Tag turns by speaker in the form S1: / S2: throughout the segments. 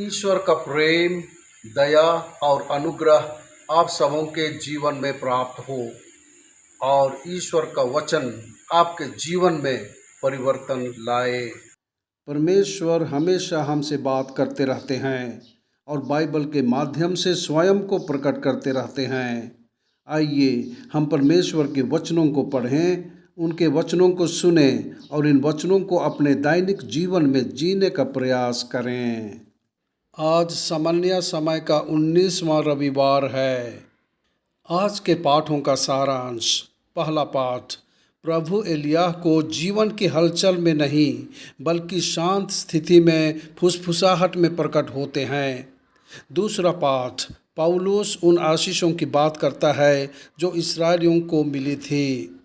S1: ईश्वर का प्रेम, दया और अनुग्रह आप सबों के जीवन में प्राप्त हो और ईश्वर का वचन आपके जीवन में परिवर्तन लाए। परमेश्वर हमेशा हमसे बात करते रहते हैं और बाइबल के माध्यम से स्वयं को प्रकट करते रहते हैं। आइए हम परमेश्वर के वचनों को पढ़ें, उनके वचनों को सुने और इन वचनों को अपने दैनिक जीवन में जीने का प्रयास करें। आज सामान्य समय का 19वां रविवार है। आज के पाठों का सारांश। पहला पाठ, प्रभु एलिय्याह को जीवन की हलचल में नहीं बल्कि शांत स्थिति में फुसफुसाहट में प्रकट होते हैं। दूसरा पाठ, पौलुस उन आशीषों की बात करता है जो इस्राएलियों को मिली थी।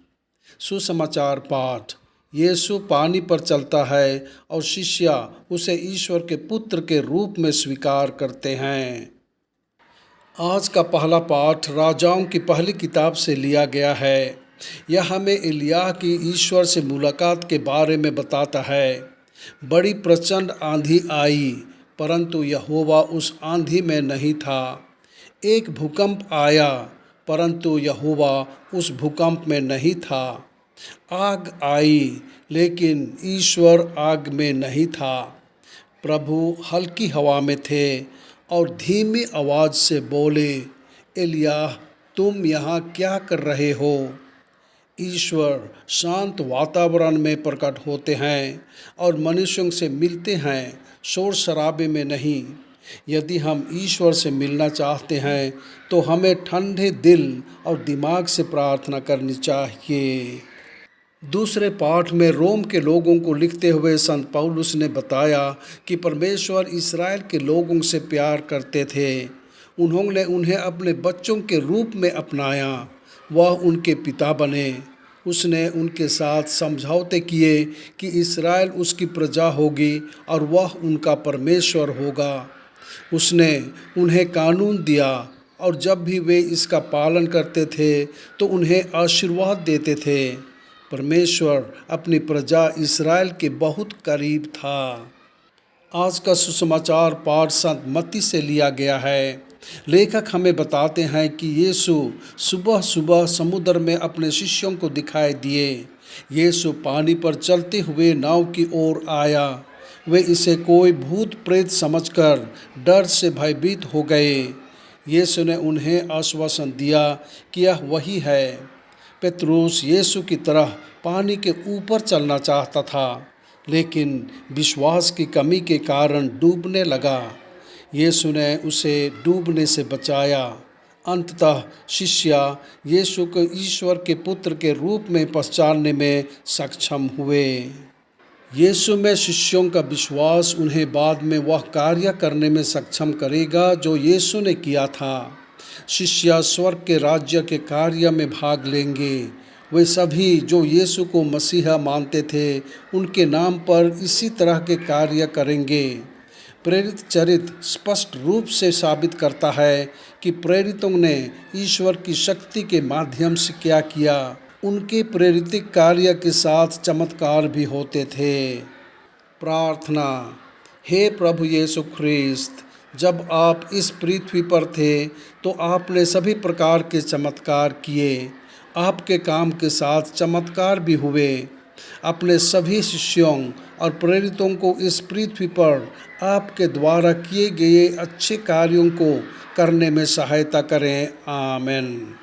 S1: सुसमाचार पाठ, यीशु पानी पर चलता है और शिष्य उसे ईश्वर के पुत्र के रूप में स्वीकार करते हैं। आज का पहला पाठ राजाओं की पहली किताब से लिया गया है। यह हमें एलिय्याह की ईश्वर से मुलाकात के बारे में बताता है। बड़ी प्रचंड आंधी आई परंतु यहोवा उस आंधी में नहीं था। एक भूकंप आया परंतु यहोवा उस भूकंप में नहीं था। आग आई लेकिन ईश्वर आग में नहीं था। प्रभु हल्की हवा में थे और धीमी आवाज़ से बोले, एलिय्याह तुम यहाँ क्या कर रहे हो? ईश्वर शांत वातावरण में प्रकट होते हैं और मनुष्यों से मिलते हैं, शोर शराबे में नहीं। यदि हम ईश्वर से मिलना चाहते हैं तो हमें ठंडे दिल और दिमाग से प्रार्थना करनी चाहिए। दूसरे पाठ में रोम के लोगों को लिखते हुए संत पौलुस ने बताया कि परमेश्वर इस्राएल के लोगों से प्यार करते थे। उन्होंने उन्हें अपने बच्चों के रूप में अपनाया। वह उनके पिता बने। उसने उनके साथ समझौते किए कि इस्राएल उसकी प्रजा होगी और वह उनका परमेश्वर होगा। उसने उन्हें कानून दिया और जब भी वे इसका पालन करते थे तो उन्हें आशीर्वाद देते थे। परमेश्वर अपनी प्रजा इस्राएल के बहुत करीब था। आज का सुसमाचार पाठ संत मत्ती से लिया गया है। लेखक हमें बताते हैं कि यीशु सुबह सुबह समुद्र में अपने शिष्यों को दिखाई दिए। यीशु पानी पर चलते हुए नाव की ओर आया। वे इसे कोई भूत प्रेत समझकर डर से भयभीत हो गए। यीशु ने उन्हें आश्वासन दिया कि यह वही है। पेतरुस यीशु की तरह पानी के ऊपर चलना चाहता था लेकिन विश्वास की कमी के कारण डूबने लगा। यीशु ने उसे डूबने से बचाया। अंततः शिष्य यीशु को ईश्वर के पुत्र के रूप में पहचानने में सक्षम हुए। यीशु में शिष्यों का विश्वास उन्हें बाद में वह कार्य करने में सक्षम करेगा जो यीशु ने किया था। शिष्य स्वर्ग के राज्य के कार्य में भाग लेंगे। वे सभी जो यीशु को मसीहा मानते थे उनके नाम पर इसी तरह के कार्य करेंगे। प्रेरित चरित्र स्पष्ट रूप से साबित करता है कि प्रेरितों ने ईश्वर की शक्ति के माध्यम से क्या किया। उनके प्रेरित कार्य के साथ चमत्कार भी होते थे। प्रार्थना। हे प्रभु यीशु ख्रिस्त, जब आप इस पृथ्वी पर थे तो आपने सभी प्रकार के चमत्कार किए। आपके काम के साथ चमत्कार भी हुए। अपने सभी शिष्यों और प्रेरितों को इस पृथ्वी पर आपके द्वारा किए गए अच्छे कार्यों को करने में सहायता करें। आमीन।